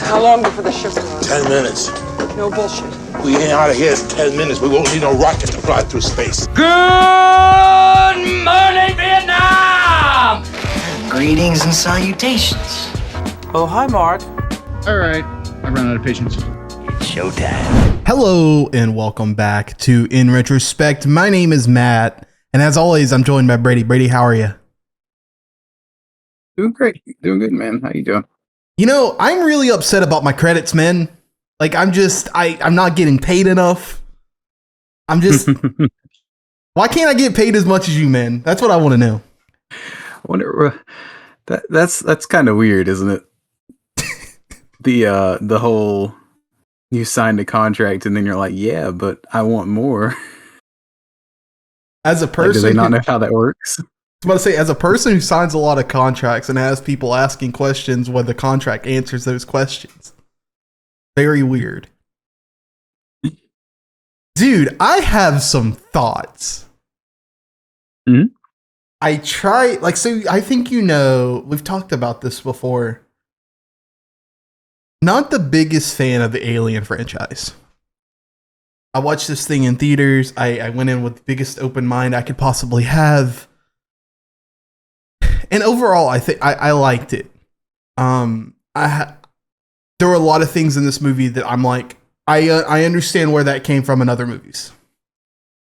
How long before the ship arrives? 10 minutes. No bullshit. We ain't out of here in 10 minutes. We won't need no rocket to fly through space. Good morning, Vietnam! Greetings and salutations. Oh, hi, Mark. All right, I run out of patience. It's showtime. Hello and welcome back to In Retrospect. My name is Matt, and as always, I'm joined by Brady. Brady, how are you? Doing great. Doing good, man. How you doing? You know, I'm really upset about my credits, man. Like, I'm not getting paid enough. I'm just, why can't I get paid as much as you, man? That's what I want to know. I wonder, that's kind of weird, isn't it? The whole, you signed a contract and then you're like, yeah, but I want more. As a person, do they not know how that works? I was about to say, as a person who signs a lot of contracts and has people asking questions when the contract answers those questions, very weird. Dude, I have some thoughts. Mm-hmm. I think we've talked about this before. Not the biggest fan of the Alien franchise. I watched this thing in theaters. I went in with the biggest open mind I could possibly have. And overall, I think I liked it. There were a lot of things in this movie that I'm like, I understand where that came from in other movies,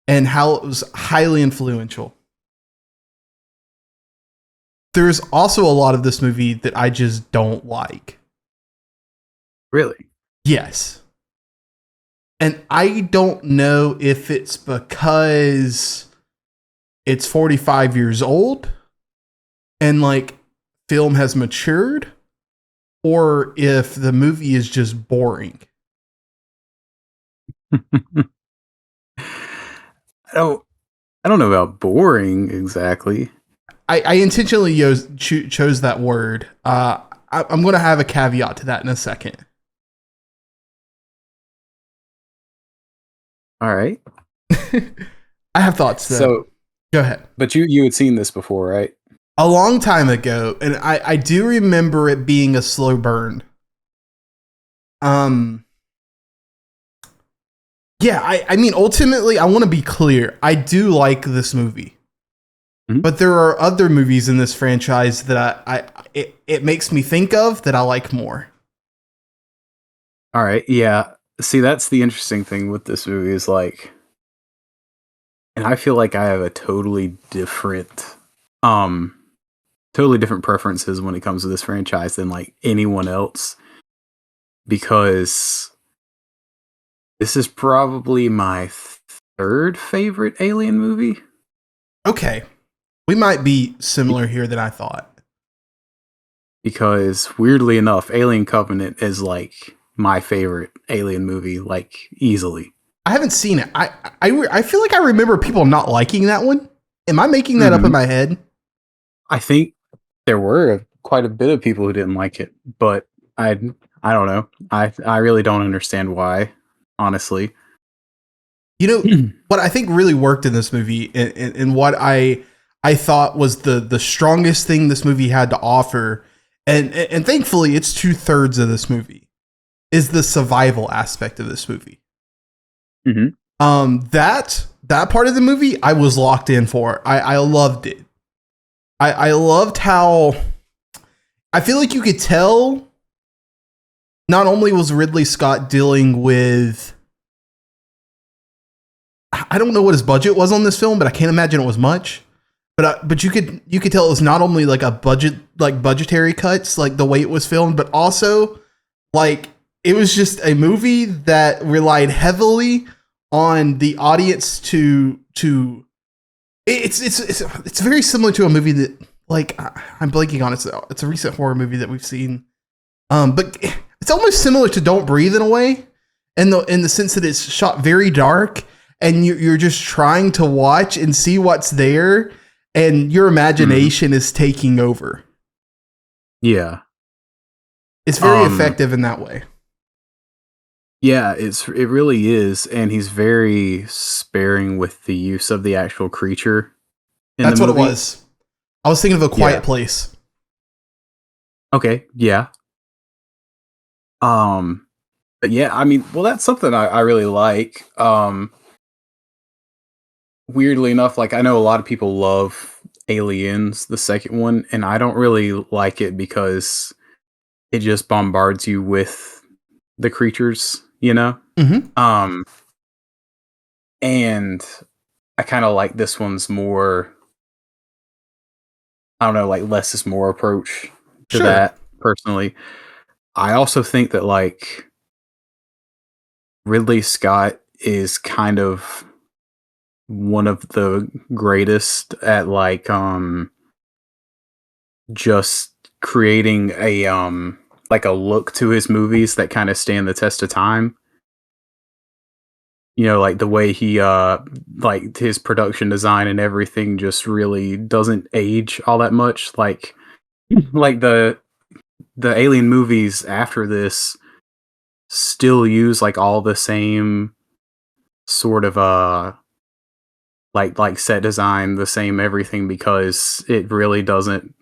and how it was highly influential. There's also a lot of this movie that I just don't like. Really? Yes. And I don't know if it's because it's 45 years old and like film has matured, or if the movie is just boring. I don't know about boring exactly. I intentionally chose that word. I'm going to have a caveat to that in a second. All right. I have thoughts though. So go ahead. But you had seen this before, right? A long time ago, and I do remember it being a slow burn. Yeah, I mean, ultimately, I want to be clear. I do like this movie. Mm-hmm. But there are other movies in this franchise that it makes me think of that I like more. All right, yeah. See, that's the interesting thing with this movie is like, and I feel like I have a totally different preferences when it comes to this franchise than like anyone else, because this is probably my third favorite Alien movie. Okay. We might be similar here than I thought. Because weirdly enough, Alien Covenant is like my favorite Alien movie, like easily. I haven't seen it. I feel like I remember people not liking that one. Am I making that up in my head? I think there were quite a bit of people who didn't like it, but I don't know. I really don't understand why, honestly. You know, what I think really worked in this movie, and what I thought was the strongest thing this movie had to offer, and thankfully it's 2/3 of this movie, is the survival aspect of this movie. Mm-hmm. That part of the movie I was locked in for. I loved it. I loved how I feel like you could tell not only was Ridley Scott dealing with, I don't know what his budget was on this film, but I can't imagine it was much. But you could tell it was not only like a budgetary cuts, like the way it was filmed, but also like it was just a movie that relied heavily on the audience to. It's very similar to a movie that, like, I'm blanking on it. It's a recent horror movie that we've seen, but it's almost similar to Don't Breathe in a way, in the sense that it's shot very dark and you're just trying to watch and see what's there, and your imagination is taking over. Yeah, it's very effective in that way. Yeah, it really is, and he's very sparing with the use of the actual creature. That's what it was. I was thinking of A Quiet Place. Okay, yeah. But yeah, I mean, well, that's something I really like. Weirdly enough, like I know a lot of people love Aliens, the second one, and I don't really like it because it just bombards you with the creatures, you know? Mm-hmm. And I kind of like this one's more, I don't know, like less is more approach to Sure. that personally. I also think that like Ridley Scott is kind of one of the greatest at like just creating a like a look to his movies that kind of stand the test of time. You know, like the way he like his production design and everything just really doesn't age all that much. Like the Alien movies after this still use like all the same sort of like set design, the same everything, because it really doesn't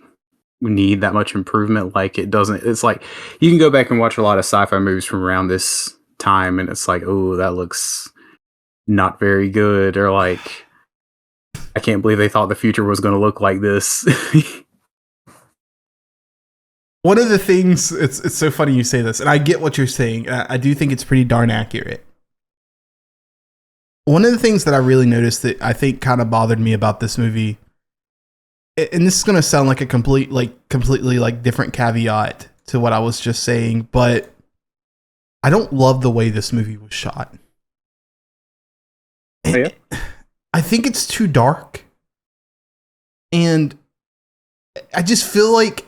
need that much improvement. Like it doesn't, it's like you can go back and watch a lot of sci-fi movies from around this time and it's like, oh, that looks not very good, or like I can't believe they thought the future was going to look like this. One of the things, it's so funny you say this, and I get what you're saying. I do think it's pretty darn accurate. One of the things that I really noticed that I think kind of bothered me about this movie, and this is going to sound like a completely like different caveat to what I was just saying, but I don't love the way this movie was shot. Oh, yeah? I think it's too dark, and I just feel like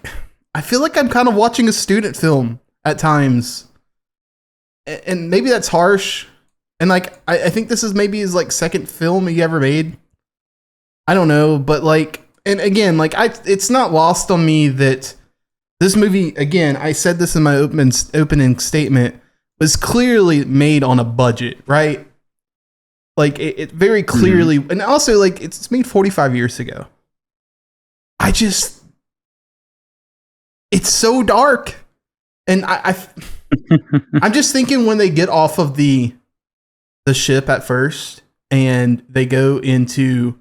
I'm kind of watching a student film at times, and maybe that's harsh. And like I think this is maybe his like second film he ever made. I don't know, but like, and again, like it's not lost on me that this movie, again, I said this in my opening statement, was clearly made on a budget, right? Like it very clearly, and also like it's made 45 years ago. It's so dark, and I'm just thinking when they get off of the ship at first and they go into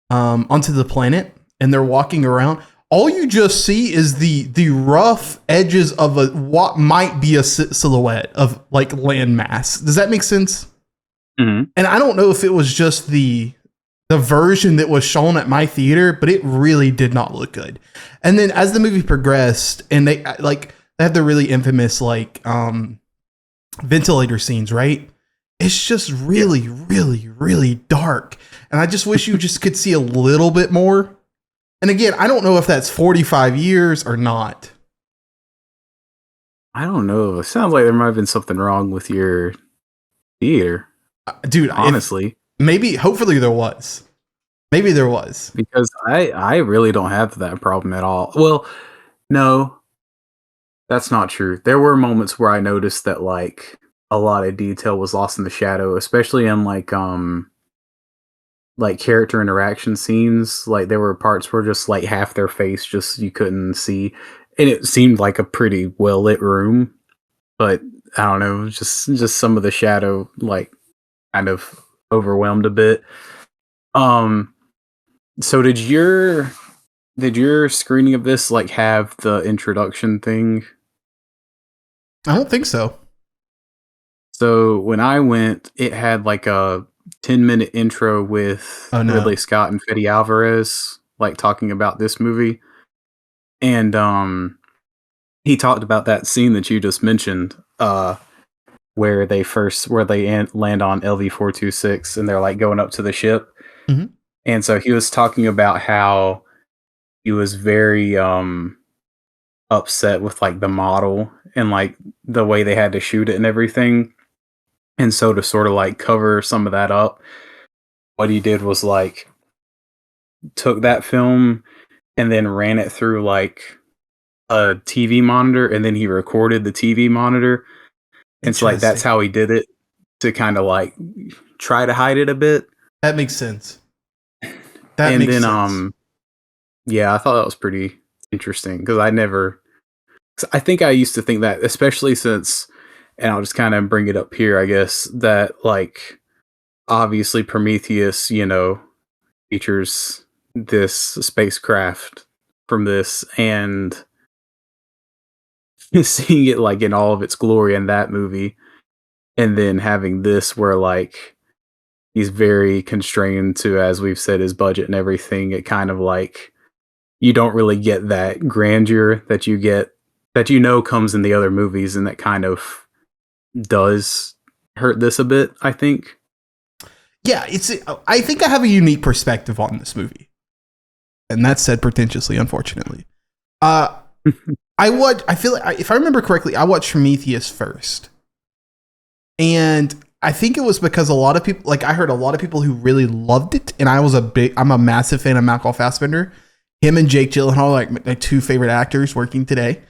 onto the planet and they're walking around, all you just see is the rough edges of what might be a silhouette of like landmass. Does that make sense? Mm-hmm. And I don't know if it was just the version that was shown at my theater, but it really did not look good. And then as the movie progressed, and they have the really infamous like ventilator scenes, right? It's just really, really, really dark. And I just wish you just could see a little bit more. And again, I don't know if that's 45 years or not. I don't know. It sounds like there might have been something wrong with your theater. Dude, honestly. Hopefully there was. Maybe there was. Because I really don't have that problem at all. Well, no, that's not true. There were moments where I noticed that like a lot of detail was lost in the shadow, especially in like character interaction scenes. Like there were parts where just like half their face just you couldn't see, and it seemed like a pretty well lit room, but I don't know, just some of the shadow like kind of overwhelmed a bit. So did your screening of this like have the introduction thing? I don't think so. So when I went, it had like a 10-minute intro with Ridley Scott and Fede Alvarez, like talking about this movie. And he talked about that scene that you just mentioned, where they land on LV-426 and they're like going up to the ship. Mm-hmm. And so he was talking about how he was very upset with like the model and like the way they had to shoot it and everything. And so to sort of like cover some of that up, what he did was like took that film and then ran it through like a TV monitor, and then he recorded the TV monitor. And so like that's how he did it, to kind of like try to hide it a bit. That makes sense. Yeah, I thought that was pretty interesting because I never I think I used to think that, especially since, and I'll just kind of bring it up here, I guess, that like obviously Prometheus, features this spacecraft from this, and seeing it like in all of its glory in that movie, and then having this where like he's very constrained to, as we've said, his budget and everything. It kind of like you don't really get that grandeur that you get that comes in the other movies, and that kind of does hurt this a bit, I think. Yeah, I think I have a unique perspective on this movie. And that's said pretentiously, unfortunately. I feel like, if I remember correctly, I watched Prometheus first. And I think it was because a lot of people, like I heard a lot of people who really loved it. And I'm a massive fan of Michael Fassbender. Him and Jake Gyllenhaal are like my two favorite actors working today.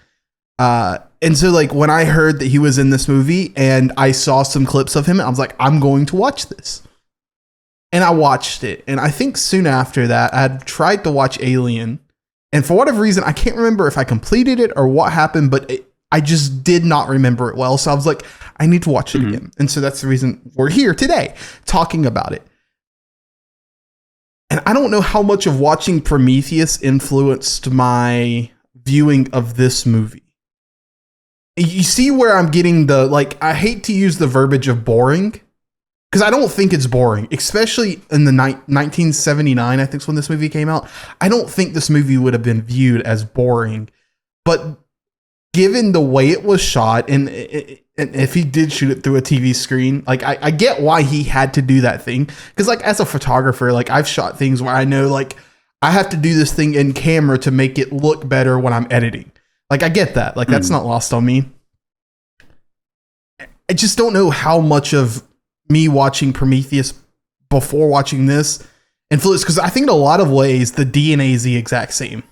And so like when I heard that he was in this movie and I saw some clips of him, I was like, I'm going to watch this. And I watched it. And I think soon after that, I had tried to watch Alien. And for whatever reason, I can't remember if I completed it or what happened, but I just did not remember it well. So I was like, I need to watch it again. And so that's the reason we're here today talking about it. And I don't know how much of watching Prometheus influenced my viewing of this movie. You see where I'm getting I hate to use the verbiage of boring, because I don't think it's boring, especially in the 1979, I think is when this movie came out. I don't think this movie would have been viewed as boring, but given the way it was shot, and if he did shoot it through a TV screen, like I get why he had to do that thing. Because like as a photographer, like I've shot things where I know like I have to do this thing in camera to make it look better when I'm editing. Like I get that. Like that's not lost on me. I just don't know how much of me watching Prometheus before watching this influenced, because I think in a lot of ways the DNA is the exact same.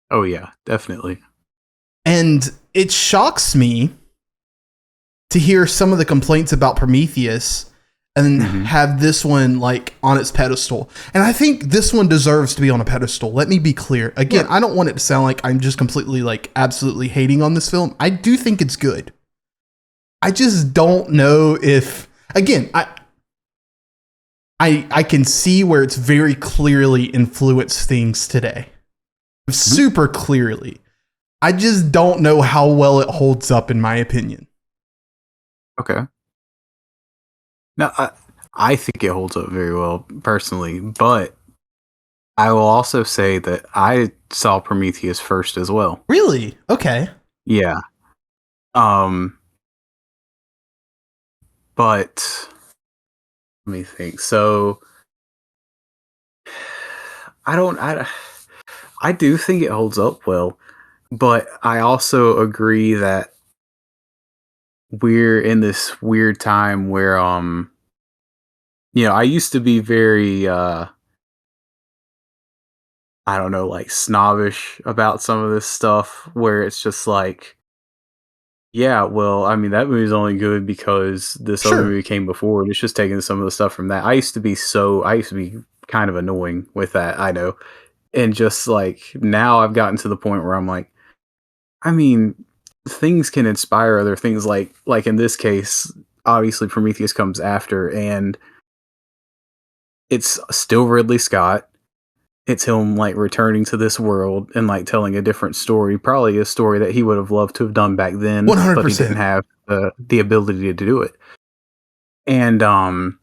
Oh yeah, definitely. And it shocks me to hear some of the complaints about Prometheus and have this one like on its pedestal. And I think this one deserves to be on a pedestal. Let me be clear. Again, I don't want it to sound like I'm just completely like absolutely hating on this film. I do think it's good. I just don't know if, again, I can see where it's very clearly influenced things today. Super clearly. I just don't know how well it holds up, in my opinion. Okay. Now, I think it holds up very well, personally, but I will also say that I saw Prometheus first as well. Really? Okay. Yeah. But let me think. So I do think it holds up well, but I also agree that we're in this weird time where I used to be very I don't know, like snobbish about some of this stuff, where it's just like, yeah, well, I mean, that movie's only good because this other movie came before, and it's just taking some of the stuff from that. I used to be kind of annoying with that, I know. And just like now I've gotten to the point where I'm like, I mean, things can inspire other things, like in this case, obviously Prometheus comes after, and it's still Ridley Scott. It's him like returning to this world and like telling a different story, probably a story that he would have loved to have done back then, 100%. but he didn't have the ability to do it. And I'm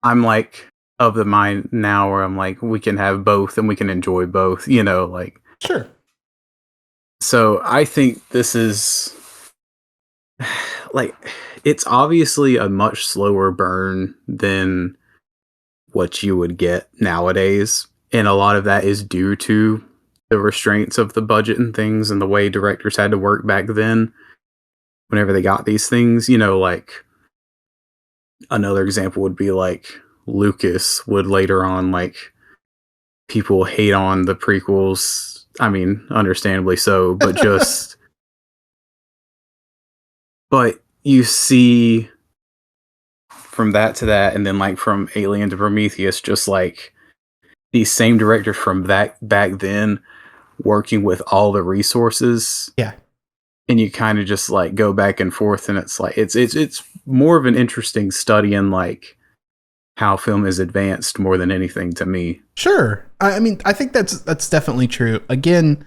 like of the mind now where I'm like, we can have both and we can enjoy both, like. Sure. So I think this is like, it's obviously a much slower burn than what you would get nowadays. And a lot of that is due to the restraints of the budget and things and the way directors had to work back then whenever they got these things. Like another example would be like Lucas would later on, like, people hate on the prequels. I mean, understandably so, but just but you see from that to that, and then like from Alien to Prometheus, just like these same directors from that back then working with all the resources. Yeah. And you kind of just like go back and forth, and it's like it's more of an interesting study in like how film is advanced more than anything to me. Sure. I mean, I think that's definitely true. Again,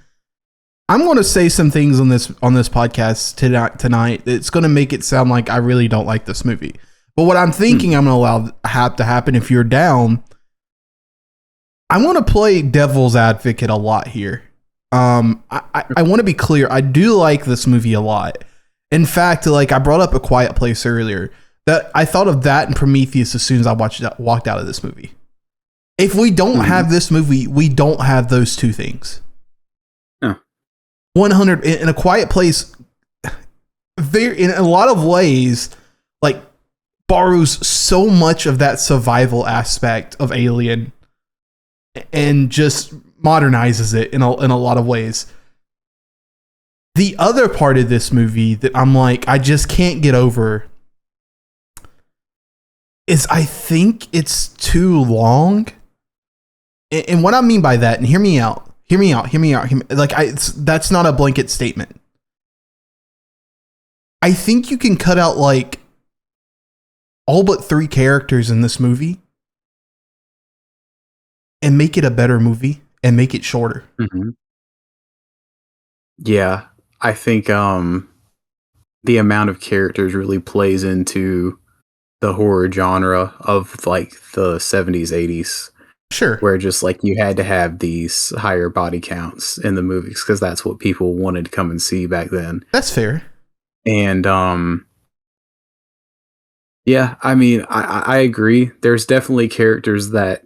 I'm going to say some things on this podcast tonight that's going to make it sound like I really don't like this movie. But what I'm thinking I'm going to allow to happen, if you're down, I want to play devil's advocate a lot here. I want to be clear. I do like this movie a lot. In fact, like I brought up A Quiet Place earlier, that I thought of that and Prometheus as soon as I walked out of this movie. If we don't have this movie, we don't have those two things. 100 in A Quiet Place, in a lot of ways, like borrows so much of that survival aspect of Alien and just modernizes it in a lot of ways. The other part of this movie that I'm like, I just can't get over is I think it's too long. And what I mean by that, and hear me out. Like that's not a blanket statement. I think you can cut out like all but 3 characters in this movie and make it a better movie and make it shorter. Mm-hmm. Yeah, I think the amount of characters really plays into the horror genre of like the 70s, 80s. Sure. Where just like you had to have these higher body counts in the movies because that's what people wanted to come and see back then. That's fair. And yeah, I mean, I agree. There's definitely characters that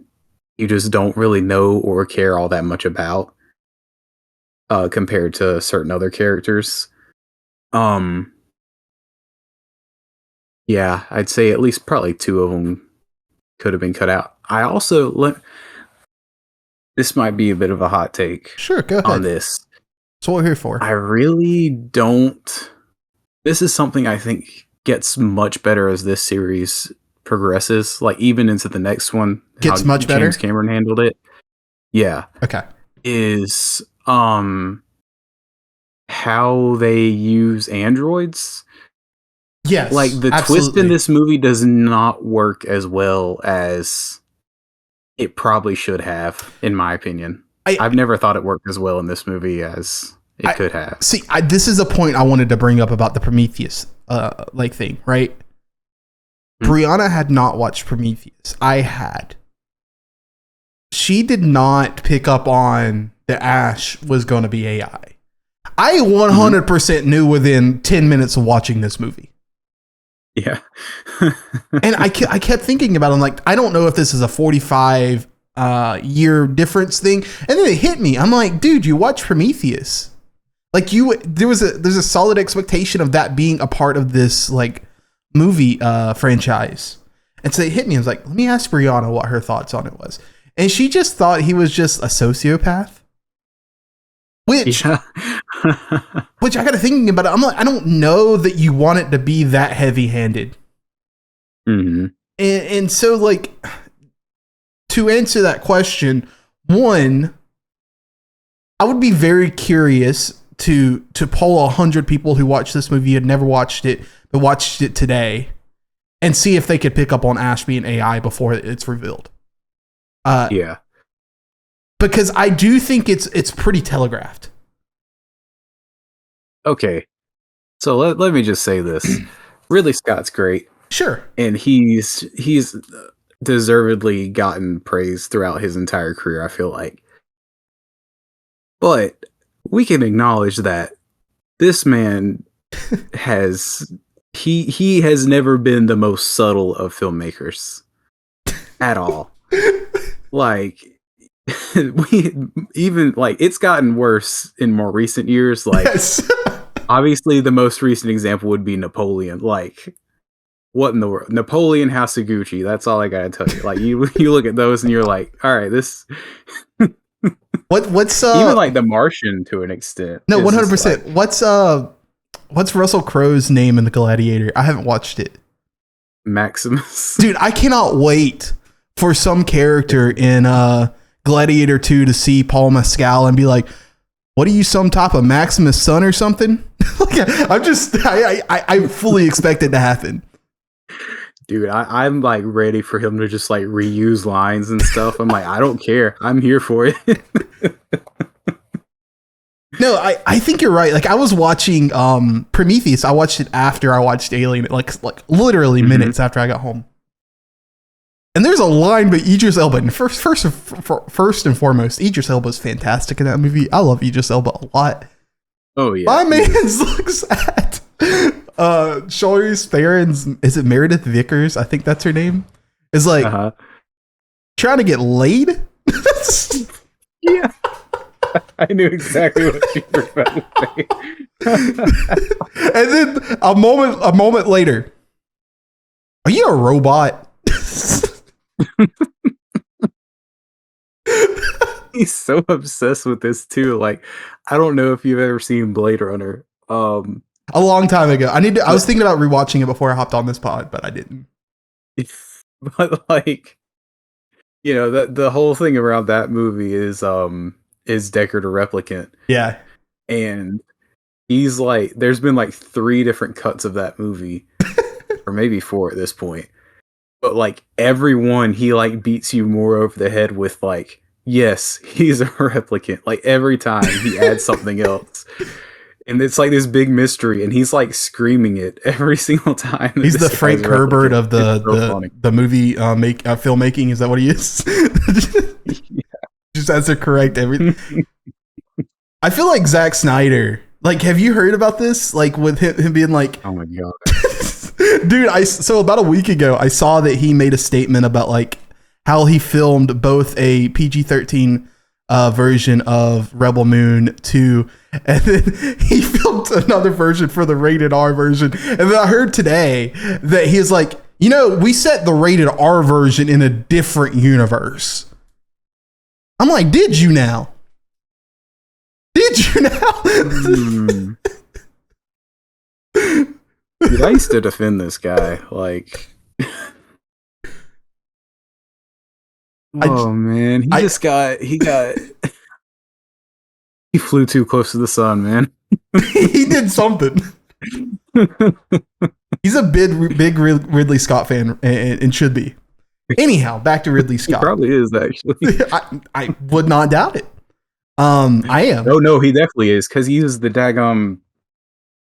you just don't really know or care all that much about compared to certain other characters. Yeah, I'd say at least probably 2 of them could have been cut out. I also this might be a bit of a hot take. Sure, go ahead. On this. That's what we're here for. I really don't. This is something I think gets much better as this series progresses. Like even into the next one, gets much better. James Cameron handled it. Yeah. Okay. Is how they use androids. Yes. Like the twist in this movie does not work as well as it probably should have, in my opinion. I've never thought it worked as well in this movie as it could have. See, this is a point I wanted to bring up about the Prometheus thing, right? Brianna had not watched Prometheus. I had. She did not pick up on that Ash was going to be AI. I 100% knew within 10 minutes of watching this movie. Yeah. And I kept thinking about it. I'm like, I don't know if this is a 45 year difference thing. And then it hit me. I'm like, dude, you watch Prometheus. Like there's a solid expectation of that being a part of this like movie franchise. And so it hit me. I was like, let me ask Brianna what her thoughts on it was. And she just thought he was just a sociopath. Which I got to thinking about it. I'm like, I don't know that you want it to be that heavy-handed. Mm-hmm. And so, like, to answer that question, one, I would be very curious to poll 100 people who watched this movie, had never watched it, but watched it today, and see if they could pick up on Ash being AI before it's revealed. Yeah. Because I do think it's pretty telegraphed. Okay. So let me just say this. Ridley Scott's great. Sure. And he's deservedly gotten praise throughout his entire career, I feel like. But we can acknowledge that this man he has never been the most subtle of filmmakers at all. Like it's gotten worse in more recent years. Like, yes. Obviously, the most recent example would be Napoleon. Like, what in the world? Napoleon, House of Gucci. That's all I gotta tell you. Like, you look at those and you're like, all right, this. What's even like The Martian to an extent? No, 100%. Like, what's Russell Crowe's name in The Gladiator? I haven't watched it. Maximus. Dude, I cannot wait for some character in Gladiator 2 to see Paul Mescal and be like, what are you, some type of Maximus son or something? I fully expect it to happen. Dude, I'm like ready for him to just like reuse lines and stuff. I'm like, I don't care. I'm here for it. No, I think you're right. Like I was watching Prometheus. I watched it after I watched Alien, like literally minutes after I got home. And there's a line by Idris Elba. And first and foremost, Idris Elba is fantastic in that movie. I love Idris Elba a lot. Oh yeah. My man looks at Charlize Theron's, is it Meredith Vickers? I think that's her name. Is like trying to get laid. Yeah. I knew exactly what you were about to say. And then a moment later, are you a robot? He's so obsessed with this too. Like, I don't know if you've ever seen Blade Runner. A long time ago. I was thinking about rewatching it before I hopped on this pod, but I didn't. But like, you know, the whole thing around that movie is Deckard a replicant? Yeah. And he's like, there's been like 3 different cuts of that movie, or maybe 4 at this point. But like every one, he like beats you more over the head with like, yes, he's a replicant. Like every time he adds something else. And it's like this big mystery, and he's like screaming it every single time. He's the Frank Herbert of the movie filmmaking. Is that what he is? Yeah. Just has to correct everything. I feel like Zack Snyder. Like, have you heard about this? Like with him being like, oh my god, dude! So about a week ago, I saw that he made a statement about like how he filmed both a PG-13 version of Rebel Moon 2, and then he filmed another version for the rated R version. And then I heard today that he is like, you know, we set the rated R version in a different universe. I'm like, did you now? Did you now? Dude, I used to defend this guy. Like, oh man, he flew too close to the sun, man. He did something. He's a big Ridley Scott fan and should be. Anyhow, back to Ridley Scott. He probably is, actually. I would not doubt it. I am. Oh no, he definitely is, because he uses the daggum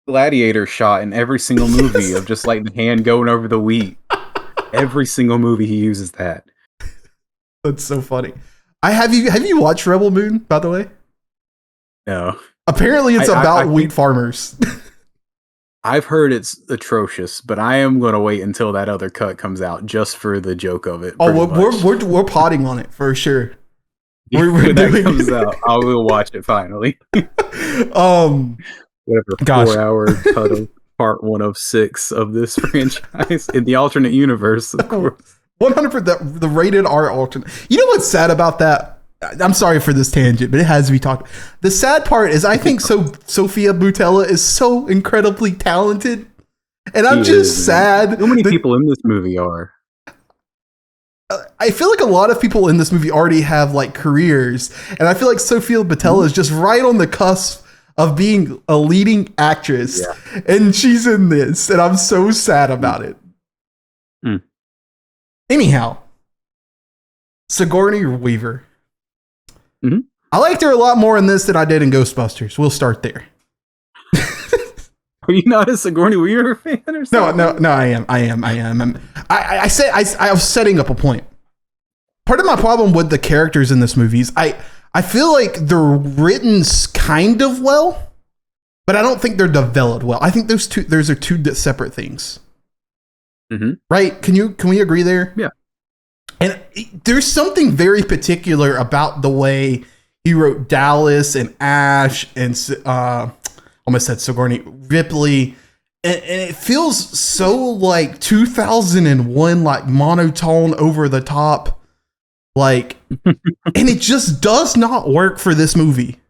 gladiator shot in every single movie of just like the hand going over the wheat. Every single movie he uses that. That's so funny. Have you watched Rebel Moon, by the way? No. Apparently it's about wheat farmers. I've heard it's atrocious, but I am going to wait until that other cut comes out just for the joke of it. Oh, we're potting on it for sure. When that comes out, I will watch it finally. Whatever. 4-hour cut of part 1 of 6 of this franchise in the alternate universe, of course. 100%. The rated R alternate. You know what's sad about that? I'm sorry for this tangent, but it has to be talked. The sad part is I think Sophia Boutella is so incredibly talented, and I'm just sad. So many people in this movie are. I feel like a lot of people in this movie already have like careers, and I feel like Sophia Boutella is just right on the cusp of being a leading actress, and she's in this, and I'm so sad about it. Anyhow, Sigourney Weaver. Mm-hmm. I liked her a lot more in this than I did in Ghostbusters. We'll start there. Are you not a Sigourney Weaver fan or something? No, I am. I was setting up a point. Part of my problem with the characters in this movie is I feel like they're written kind of well, but I don't think they're developed well. I think those are two separate things. Mm-hmm. Right? Can we agree there? Yeah. And there's something very particular about the way he wrote Dallas and Ash and almost said Sigourney Ripley, and it feels so like 2001, like monotone, over the top, like, and it just does not work for this movie.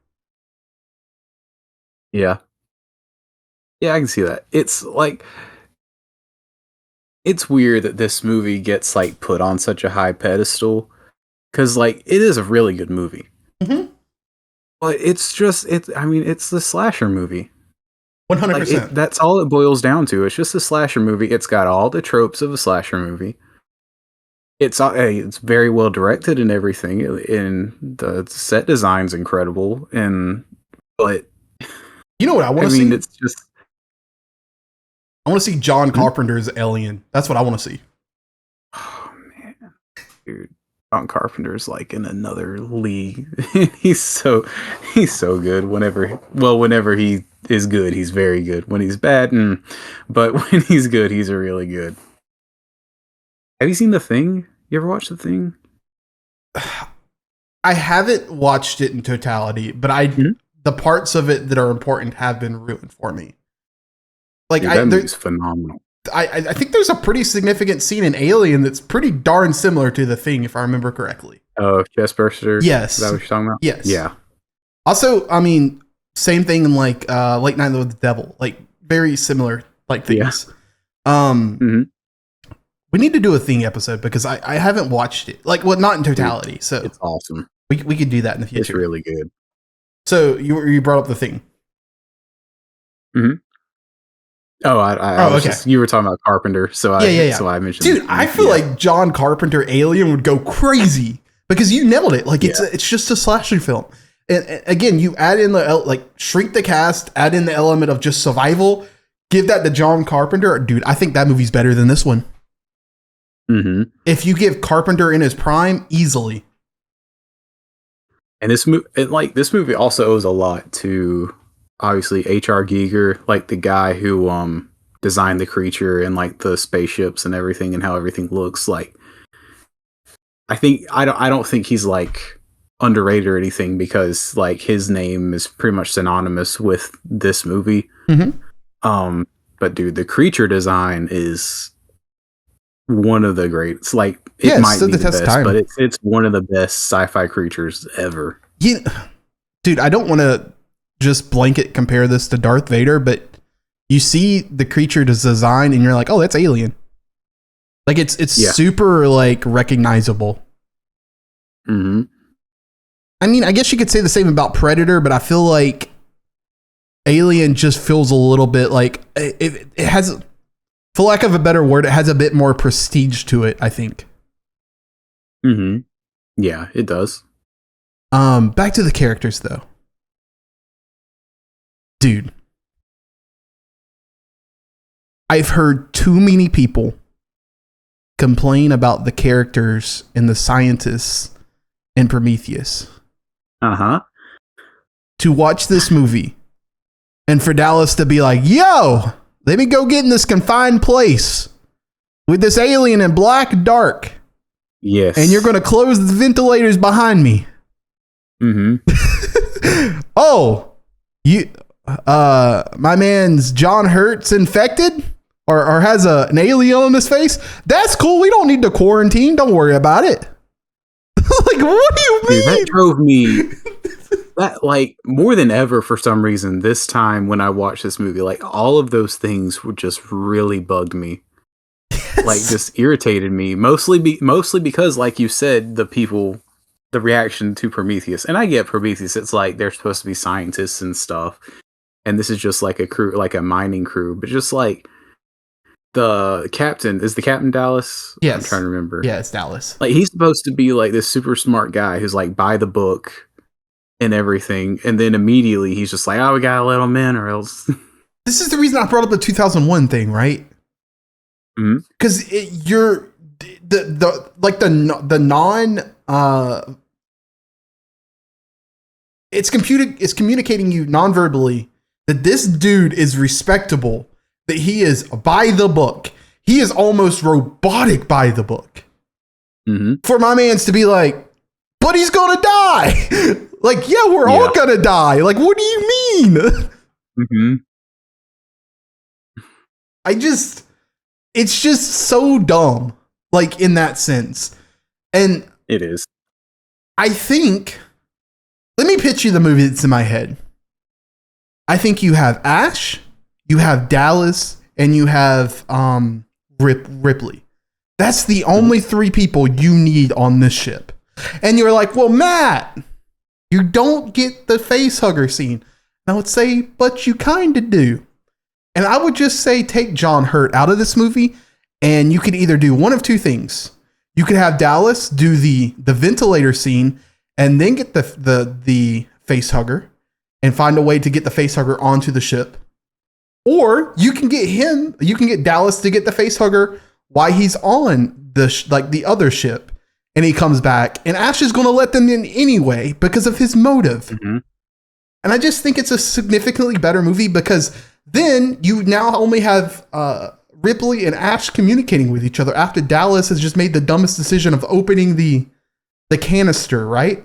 Yeah, I can see that. It's like, it's weird that this movie gets like put on such a high pedestal, because like it is a really good movie. Mm-hmm. Well, it's just it's the slasher movie. 100%. That's all it boils down to. It's just a slasher movie. It's got all the tropes of a slasher movie. It's very well directed and everything, and the set design's incredible. But you know what I want to see? It's just I want to see John Carpenter's Alien. That's what I want to see. Oh man, dude, John Carpenter's like in another league. he's so good. Whenever he is good, he's very good. When he's bad, but when he's good, he's really good. Have you seen The Thing? You ever watched The Thing? I haven't watched it in totality, but the parts of it that are important have been ruined for me. Like, dude, that movie's phenomenal. I think there's a pretty significant scene in Alien that's pretty darn similar to The Thing, if I remember correctly. Oh, Chestburster? Yes. Is that what you're talking about? Yes. Yeah. Also, I mean, same thing in like Late Night with the Devil. Like, very similar like things. Yeah. We need to do a Thing episode because I haven't watched it. Like, well, not in totality. So it's awesome. We could do that in the future. It's really good. So you brought up The Thing. Mm-hmm. Oh, okay. You were talking about Carpenter, so I mentioned. Dude, I feel like John Carpenter Alien would go crazy because you nailed it. Like it's just a slasher film, and again, you add in shrink the cast, add in the element of just survival, give that to John Carpenter, dude. I think that movie's better than this one. Mm-hmm. If you give Carpenter in his prime, easily. And this movie also owes a lot to obviously H.R. Giger, like the guy who designed the creature and like the spaceships and everything and how everything looks. Like, I don't think he's like underrated or anything because like his name is pretty much synonymous with this movie. Mm-hmm. But dude, the creature design is one of the greats. Like, it might be the best, but it's one of the best sci-fi creatures ever. Yeah, dude, I don't want to just blanket compare this to Darth Vader, but you see the creature design and you're like, oh, that's Alien. Like it's super like recognizable. Mm-hmm. I mean, I guess you could say the same about Predator, but I feel like Alien just feels a little bit like it has, for lack of a better word, it has a bit more prestige to it, I think. Mm-hmm. Yeah, it does. Back to the characters though. Dude, I've heard too many people complain about the characters and the scientists in Prometheus. Uh-huh. To watch this movie and for Dallas to be like, yo, let me go get in this confined place with this alien in black dark. Yes. And you're going to close the ventilators behind me. Mm-hmm. Oh, my man's John Hurt's infected or has an alien on his face. That's cool. We don't need to quarantine. Don't worry about it. Like, what do you mean? Dude, that drove me that like more than ever for some reason this time when I watched this movie. Like, all of those things would just really bugged me. Yes. Like, just irritated me. Mostly because, like you said, the reaction to Prometheus. And I get Prometheus. It's like they're supposed to be scientists and stuff. And this is just like a crew, like a mining crew. But just like the captain, is the captain Dallas? Yes. I'm trying to remember. Yeah, it's Dallas. Like, he's supposed to be like this super smart guy who's like by the book and everything. And then immediately he's just like, oh, we gotta let him in or else. This is the reason I brought up the 2001 thing, right? Because you're the non it's communicating you non-verbally that this dude is respectable, that he is by the book. He is almost robotic by the book. Mm-hmm. For my mans to be like, but he's gonna die. Like, yeah, we're all gonna die. Like, what do you mean? Mm-hmm. It's just so dumb, like, in that sense. And it is. I think, let me pitch you the movie that's in my head. I think you have Ash, you have Dallas, and you have Ripley. That's the only three people you need on this ship. And you're like, well, Matt, You don't get the face hugger scene. And I would say, but you kind of do. And I would just say take John Hurt out of this movie, and you could either do one of two things. You could have Dallas do the ventilator scene and then get the face hugger and find a way to get the face hugger onto the ship. Or you can get Dallas to get the face hugger while he's on the other ship, and he comes back, and Ash is going to let them in anyway because of his motive. Mm-hmm. And I just think it's a significantly better movie because then you now only have Ripley and Ash communicating with each other after Dallas has just made the dumbest decision of opening the canister, right?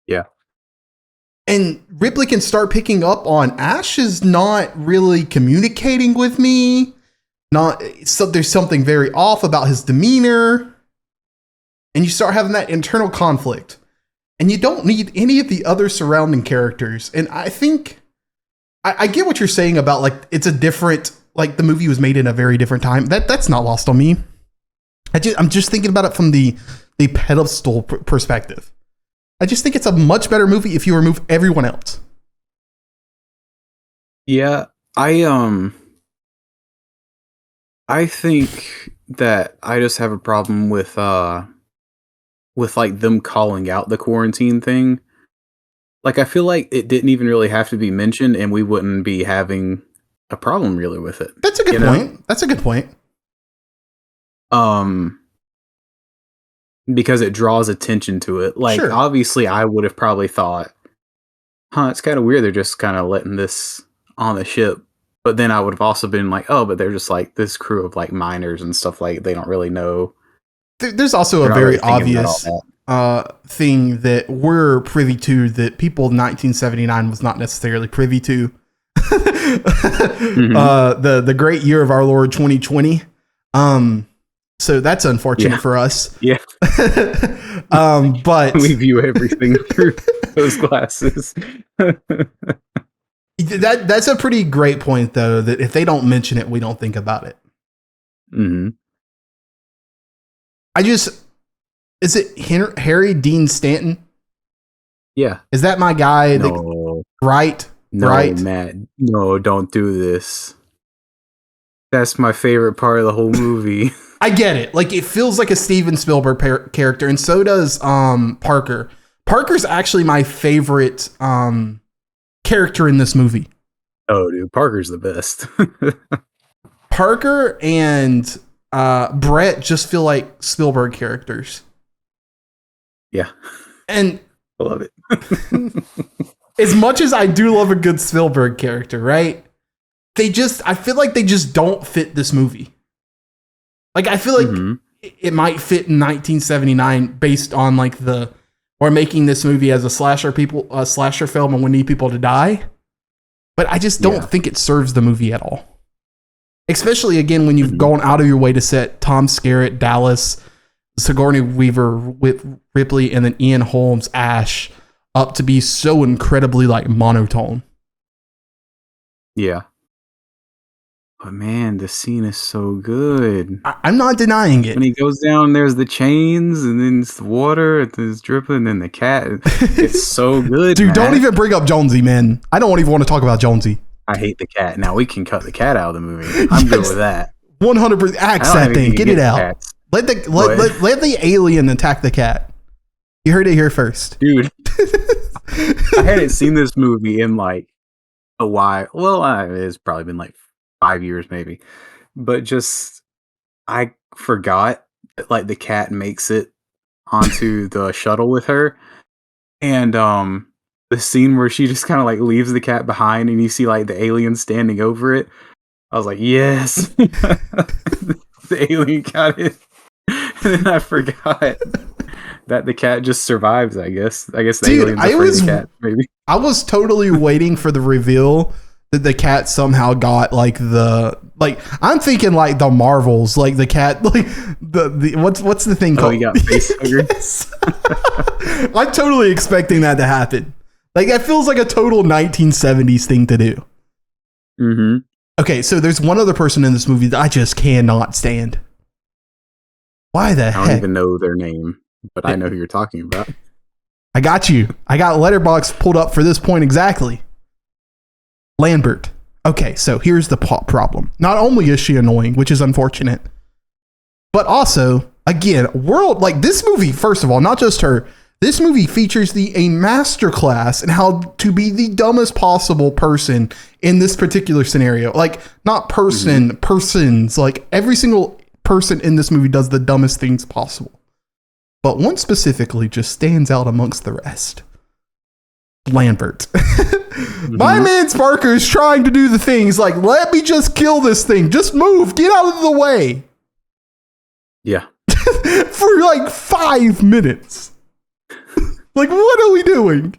Yeah. And Ripley can start picking up on Ash is not really communicating with me. There's something very off about his demeanor. And you start having that internal conflict. And you don't need any of the other surrounding characters. And I think I get what you're saying about like it's a different, like the movie was made in a very different time. That's not lost on me. I'm just thinking about it from the pedestal perspective. I just think it's a much better movie if you remove everyone else. Yeah, I think that I just have a problem with like them calling out the quarantine thing. Like I feel like it didn't even really have to be mentioned, and we wouldn't be having a problem really with it. That's a good point. That's a good point. Because it draws attention to it. Like, sure. Obviously, I would have probably thought, it's kind of weird they're just kind of letting this on the ship. But then I would have also been like, oh, but they're just like this crew of like miners and stuff like they don't really know. There's also a very obvious thing that we're privy to that people in 1979 was not necessarily privy to. Mm-hmm. The great year of our Lord 2020. So that's unfortunate for us. Yeah. But we view everything through those glasses. That's a pretty great point, though, that if they don't mention it, we don't think about it. Mm-hmm. Is it Harry Dean Stanton? Yeah. Is that my guy? No. Right? No, right? Matt. No, don't do this. That's my favorite part of the whole movie. I get it. Like, it feels like a Steven Spielberg character, and so does Parker. Parker's actually my favorite character in this movie. Oh, dude, Parker's the best. Parker and Brett just feel like Spielberg characters. Yeah. And I love it. As much as I do love a good Spielberg character, right? I feel like they just don't fit this movie. Like, I feel like it might fit in 1979 based on like we're making this movie as a slasher film and we need people to die. But I just don't think it serves the movie at all. Especially again, when you've gone out of your way to set Tom Skerritt, Dallas, Sigourney Weaver with Ripley, and then Ian Holmes, Ash up to be so incredibly like monotone. Yeah. But man, the scene is so good. I'm not denying it. When he goes down, there's the chains, and then it's the water, and then it's dripping, and then the cat. It's so good, dude. Don't even bring up Jonesy, man. I don't even want to talk about Jonesy. I hate the cat. Now we can cut the cat out of the movie. I'm good with that. 100%. Axe that thing. Get it out. Cats. Let the alien attack the cat. You heard it here first, dude. I hadn't seen this movie in like a while. Well, it's probably been like 5 years maybe, but just I forgot that like the cat makes it onto the shuttle with her, and the scene where she just kind of like leaves the cat behind and you see like the alien standing over it. I was like, yes. The alien got it. And then I forgot that the cat just survives, I guess. The alien's afraid of the cat, maybe. I was totally waiting for the reveal that the cat somehow got like I'm thinking like the Marvels, like the cat, like the what's the thing called? Oh, you got face hugger. Yes. I'm totally expecting that to happen. Like that feels like a total 1970s thing to do. Mm-hmm. Okay, so there's one other person in this movie that I just cannot stand. Why the heck? I don't even know their name, but I know who you're talking about. I got you. I got Letterboxd pulled up for this point exactly. Lambert. Okay, so here's the problem. Not only is she annoying, which is unfortunate, but also, again, this movie, first of all, not just her, this movie features a masterclass in how to be the dumbest possible person in this particular scenario. Like, not persons. Like, every single person in this movie does the dumbest things possible. But one specifically just stands out amongst the rest. Lambert. My man Sparker is trying to do the things like, let me just kill this thing. Just move. Get out of the way. Yeah. For like 5 minutes. Like, what are we doing?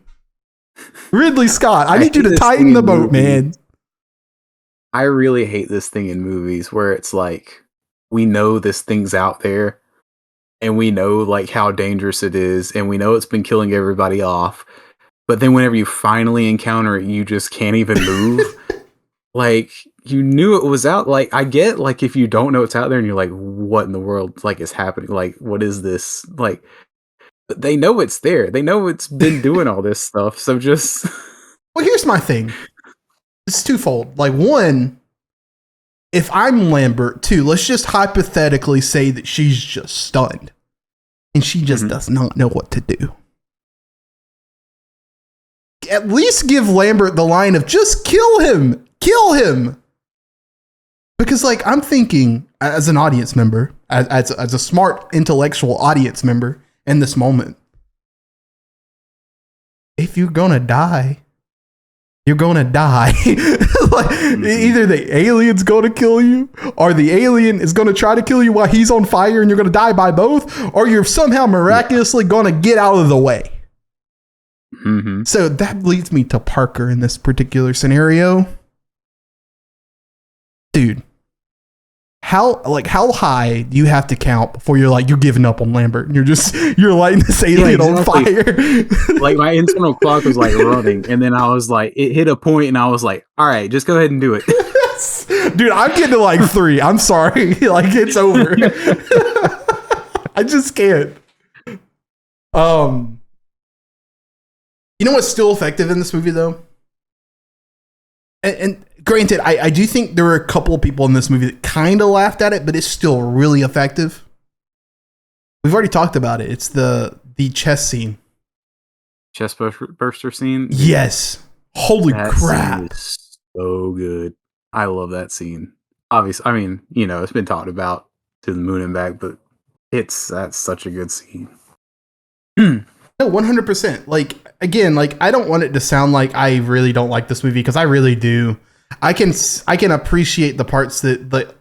Ridley Scott, I need you to tighten the boat, man. I really hate this thing in movies where it's like, we know this thing's out there and we know like how dangerous it is and we know it's been killing everybody off. But then whenever you finally encounter it, you just can't even move. Like, you knew it was out. Like, I get, like, if you don't know it's out there and you're like, what in the world, like, is happening? Like, what is this? Like, but they know it's there. They know it's been doing all this stuff. So just... Well, here's my thing. It's twofold. Like, one, if I'm Lambert, two, let's just hypothetically say that she's just stunned. And she just does not know what to do. At least give Lambert the line of just kill him. Kill him. Because, like, I'm thinking as an audience member, as a smart intellectual audience member in this moment, if you're gonna die, you're gonna die. Like, either the alien's gonna kill you, or the alien is gonna try to kill you while he's on fire and you're gonna die by both, or you're somehow miraculously gonna get out of the way. So that leads me to Parker in this particular scenario. Dude, how high do you have to count before you're giving up on Lambert and you're lighting this alien on fire? Like, my internal clock was like running, and then I was like, it hit a point and I was like, all right, just go ahead and do it. Dude, I'm getting to like 3. I'm sorry. Like, it's over. I just can't. You know what's still effective in this movie, though? And granted, I do think there were a couple of people in this movie that kind of laughed at it, but it's still really effective. We've already talked about it. It's the chest scene. Chest burster scene? Yes. Holy crap. Scene is so good. I love that scene. Obviously, I mean, you know, it's been talked about to the moon and back, but that's such a good scene. No, 100%. Like, again, like, I don't want it to sound like I really don't like this movie, because I really do. I can appreciate the parts that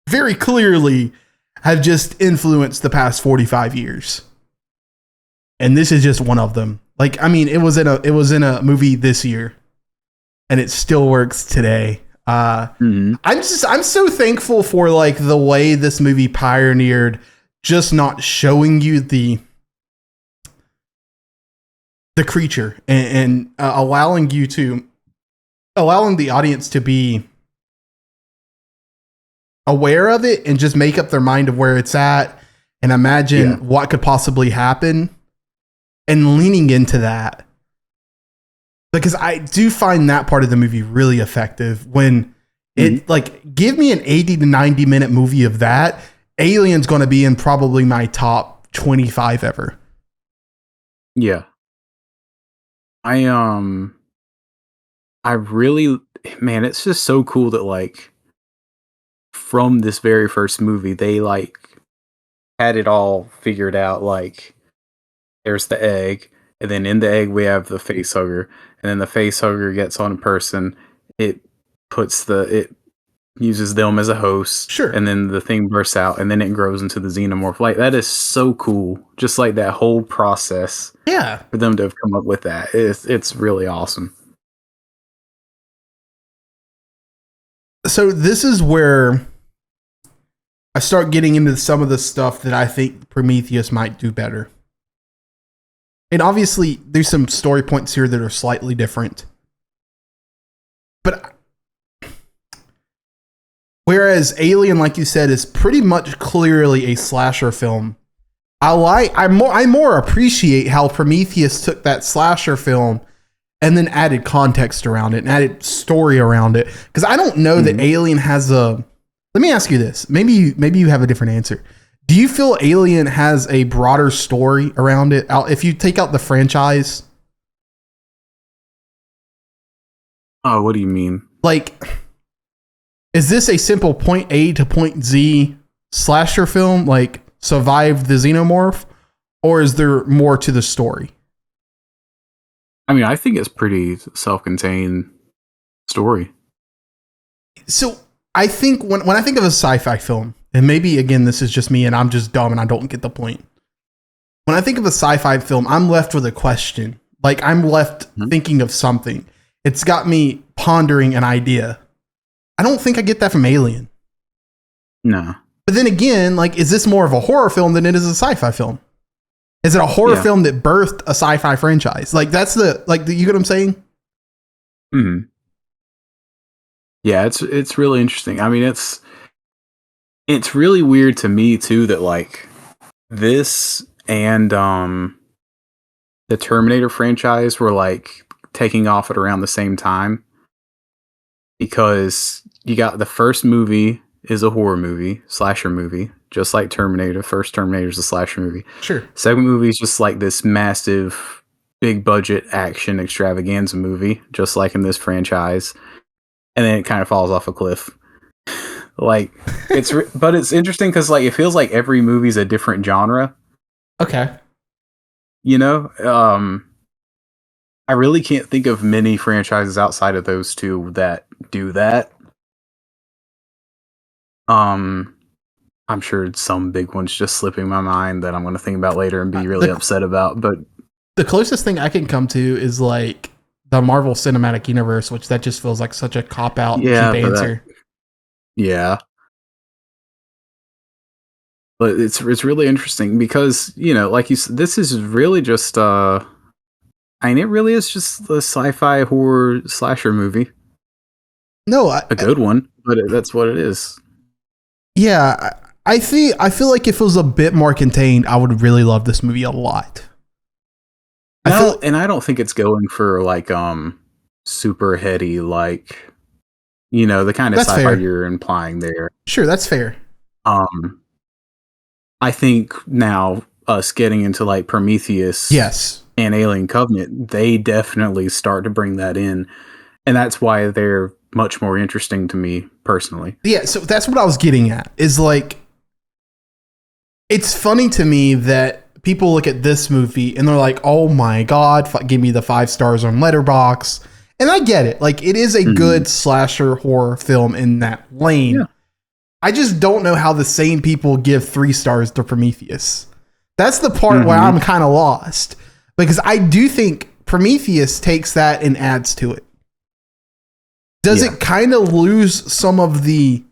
very clearly have just influenced the past 45 years. And this is just one of them. Like, I mean, it was in a movie this year, and it still works today. I'm so thankful for like the way this movie pioneered just not showing you the creature and allowing the audience to be aware of it and just make up their mind of where it's at and imagine what could possibly happen, and leaning into that. Because I do find that part of the movie really effective when it like, give me an 80 to 90 minute movie of that. Alien's going to be in probably my top 25 ever. Yeah. I really, man, it's just so cool that like from this very first movie, they like had it all figured out. Like, there's the egg, and then in the egg we have the face hugger, and then the face hugger gets on a person. It uses them as a host. Sure. And then the thing bursts out, and then it grows into the xenomorph. Like, that is so cool. Just like that whole process. Yeah. For them to have come up with that. It's really awesome. So this is where I start getting into some of the stuff that I think Prometheus might do better. And obviously, there's some story points here that are slightly different. But whereas Alien, like you said, is pretty much clearly a slasher film, I more appreciate how Prometheus took that slasher film and then added context around it and added story around it. Because I don't know that Alien has a. Let me ask you this. Maybe you have a different answer. Do you feel Alien has a broader story around it? If you take out the franchise. Oh, what do you mean? Like, is this a simple point A to point Z slasher film? Like, survive the xenomorph? Or is there more to the story? I mean, I think it's pretty self-contained story. So I think when I think of a sci-fi film, and maybe again this is just me and I'm just dumb and I don't get the point. When I think of a sci-fi film, I'm left with a question. Like I'm left thinking of something. It's got me pondering an idea. I don't think I get that from Alien. No. But then again, like, is this more of a horror film than it is a sci-fi film? Is it a horror film that birthed a sci-fi franchise? Like that's you get what I'm saying? Hmm. Yeah, it's really interesting. I mean, it's really weird to me too that like this and the Terminator franchise were like taking off at around the same time, because you got the first movie is a horror movie, slasher movie, just like Terminator. First Terminator is a slasher movie. Sure. Second movie is just like this massive, big budget action extravaganza movie, just like in this franchise. And then it kind of falls off a cliff. Like but it's interesting because like it feels like every movie's a different genre. Okay. You know, I really can't think of many franchises outside of those two that do that. I'm sure some big ones just slipping my mind that I'm going to think about later and be really upset about. But the closest thing I can come to is like the Marvel Cinematic Universe, which that just feels like such a cop-out cheap answer. Yeah. But it's really interesting because, you know, like you said, this is really just it really is just a sci-fi horror slasher movie. No, a good one, but that's what it is. Yeah, I feel like if it was a bit more contained, I would really love this movie a lot. And I don't think it's going for like super heady, like, you know, the kind of sci-fi you're implying there. Sure, that's fair. I think now us getting into like Prometheus, yes, and Alien Covenant, they definitely start to bring that in, and that's why they're much more interesting to me personally. Yeah, so that's what I was getting at. Is like, it's funny to me that people look at this movie and they're like, "Oh my god, give me the 5 stars on Letterboxd." And I get it. Like, it is a good slasher horror film in that lane. Yeah. I just don't know how the same people give 3 stars to Prometheus. That's the part where I'm kind of lost, because I do think Prometheus takes that and adds to it. Does it kind of lose some of the,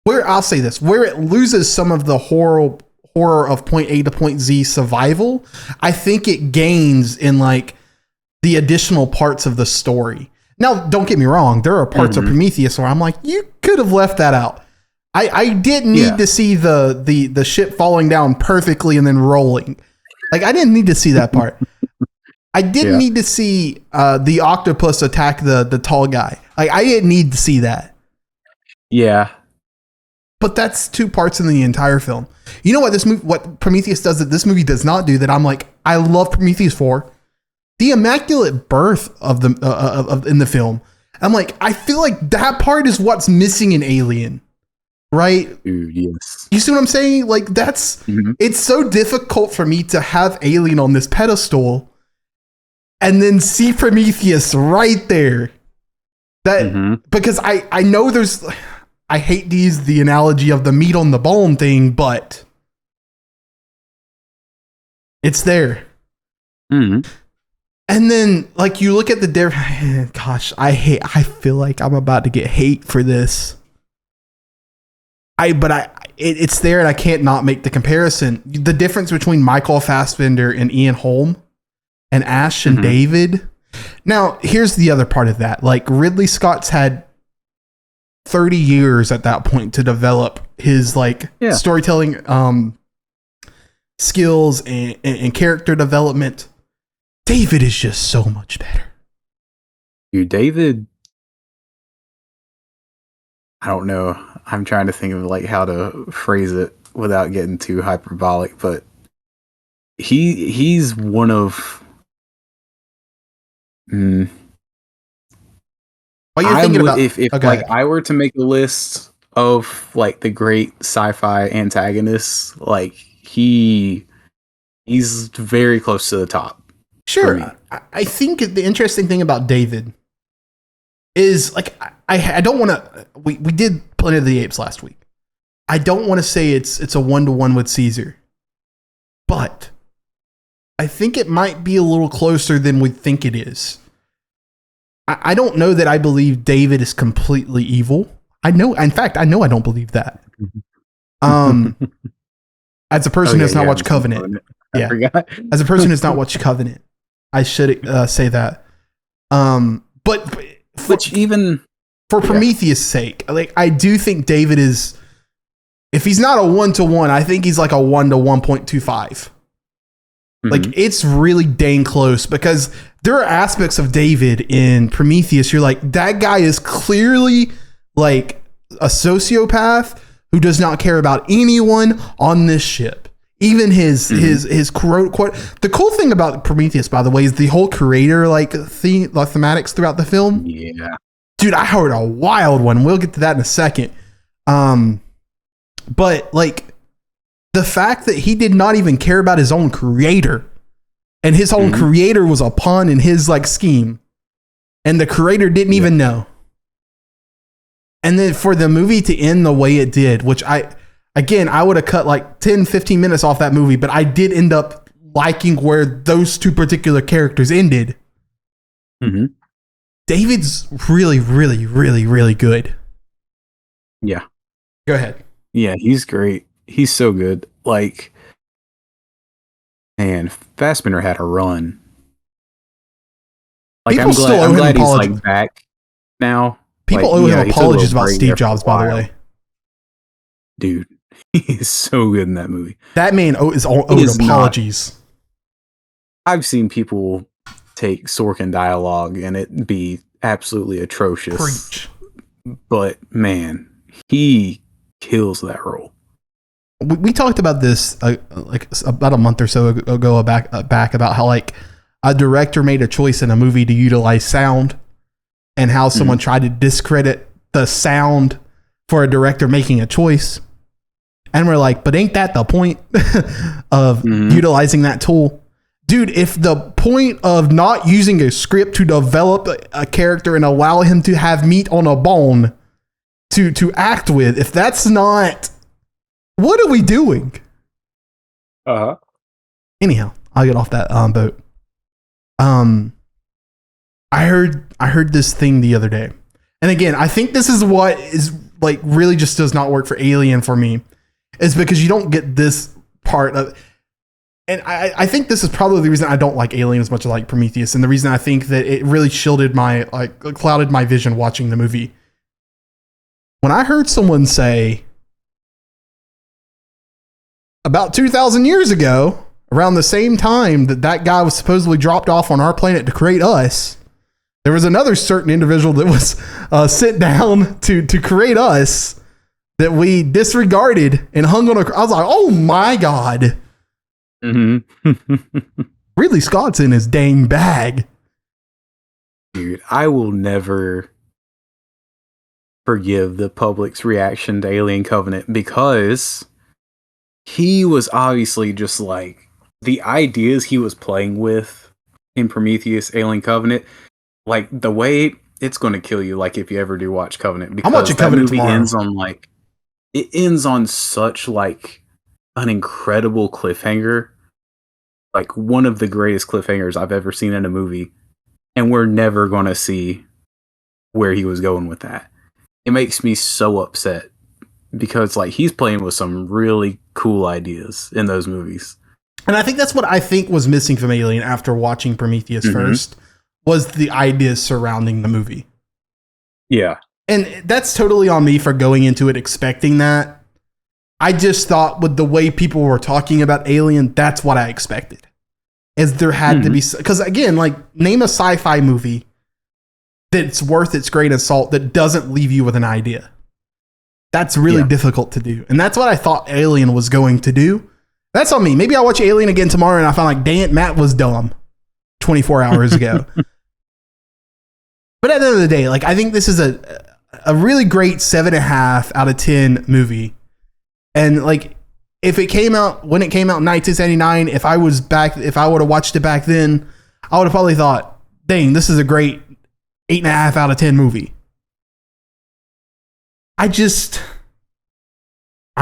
I'll say this, where it loses some of the horror of point A to point Z survival, I think it gains in like the additional parts of the story. Now, don't get me wrong, there are parts of Prometheus where I'm like, you could have left that out. I didn't need to see the ship falling down perfectly and then rolling. Like, I didn't need to see that part. I didn't need to see the octopus attack the tall guy. Like, I didn't need to see that. Yeah. But that's 2 parts in the entire film. You know what Prometheus does that this movie does not do, that I'm like, I love Prometheus for? The immaculate birth of the in the film. I'm like, I feel like that part is what's missing in Alien. Right? Dude, yes. You see what I'm saying? Like, that's it's so difficult for me to have Alien on this pedestal and then see Prometheus right there. That because I know there's, I hate to use the analogy of the meat on the bone thing, but it's there. And then, like, you look at the different, gosh, I feel like I'm about to get hate for this. It's there, and I can't not make the comparison. The difference between Michael Fassbender and Ian Holm and Ash and David. Now, here's the other part of that. Like, Ridley Scott's had 30 years at that point to develop his like storytelling skills and character development. David is just so much better. Dude, David, I don't know. I'm trying to think of like how to phrase it without getting too hyperbolic, but he's one of While you're thinking about if like I were to make a list of like the great sci-fi antagonists, like he's very close to the top. Sure. I think the interesting thing about David is like I don't want to. We did Planet of the Apes last week. I don't want to say it's a 1-to-1 with Caesar, but I think it might be a little closer than we think it is. I don't know that I believe David is completely evil. In fact, I know I don't believe that. As a person who has not watched Covenant. I forgot. As a person who's not watched Covenant, I should say that. But even for Prometheus' sake, like I do think David is, if he's not a 1-to-1, I think he's like a 1 to 1.25. Like it's really dang close, because there are aspects of David in Prometheus. You're like, that guy is clearly like a sociopath who does not care about anyone on this ship. Even his quote. The cool thing about Prometheus, by the way, is the whole creator thematics throughout the film. Yeah, dude, I heard a wild one. We'll get to that in a second. But like the fact that he did not even care about his own creator, and his own creator was a pawn in his like scheme, and the creator didn't even know. And then for the movie to end the way it did, which I would have cut like 10, 15 minutes off that movie, but I did end up liking where those two particular characters ended. David's really, really, really, really good. Yeah. Go ahead. Yeah, he's great. He's so good. Like, man, Fassbender had a run. Like, I'm glad he's like back now. People owe him apologies about Steve Jobs, by the way. Dude, he's so good in that movie. That man is owed apologies. I've seen people take Sorkin dialogue and it be absolutely atrocious. Preach. But man, he kills that role. We talked about this like about a month or so ago back about how like a director made a choice in a movie to utilize sound, and how someone tried to discredit the sound for a director making a choice. And we're like, but ain't that the point of utilizing that tool? Dude, if the point of not using a script to develop a character and allow him to have meat on a bone to act with, if that's not, what are we doing? Anyhow, I'll get off that boat. I heard this thing the other day. And again, I think this is what is like really just does not work for Alien for me, is because you don't get this part of, and I think this is probably the reason I don't like Alien as much as I like Prometheus, and the reason I think that it really shielded my, like, clouded my vision watching the movie. When I heard someone say about 2,000 years ago, around the same time that guy was supposedly dropped off on our planet to create us, there was another certain individual that was sent down to create us that we disregarded and hung on I was like, oh my God. Ridley Scott's in his dang bag. Dude, I will never forgive the public's reaction to Alien Covenant, because he was obviously just like, the ideas he was playing with in Prometheus, Alien Covenant, like the way it's going to kill you, like if you ever do watch Covenant, because I'm watching Covenant tomorrow. It ends on such like an incredible cliffhanger, like one of the greatest cliffhangers I've ever seen in a movie, and we're never going to see where he was going with that. It makes me so upset, because like he's playing with some really cool ideas in those movies. And I think that's what I think was missing from Alien after watching Prometheus first, was the ideas surrounding the movie. Yeah. And that's totally on me for going into it expecting that. I just thought with the way people were talking about Alien, that's what I expected. As there had to be, because again, like, name a sci-fi movie that's worth its grain of salt that doesn't leave you with an idea. That's really difficult to do. And that's what I thought Alien was going to do. That's on me. Maybe I'll watch Alien again tomorrow and I find like, dang it, Matt was dumb 24 hours ago. But at the end of the day, like, I think this is a really great 7.5 out of 10 movie. And like, if it came out when it came out in 1979, if I would have watched it back then, I would have probably thought, dang, this is a great 8.5 out of 10 movie. I'm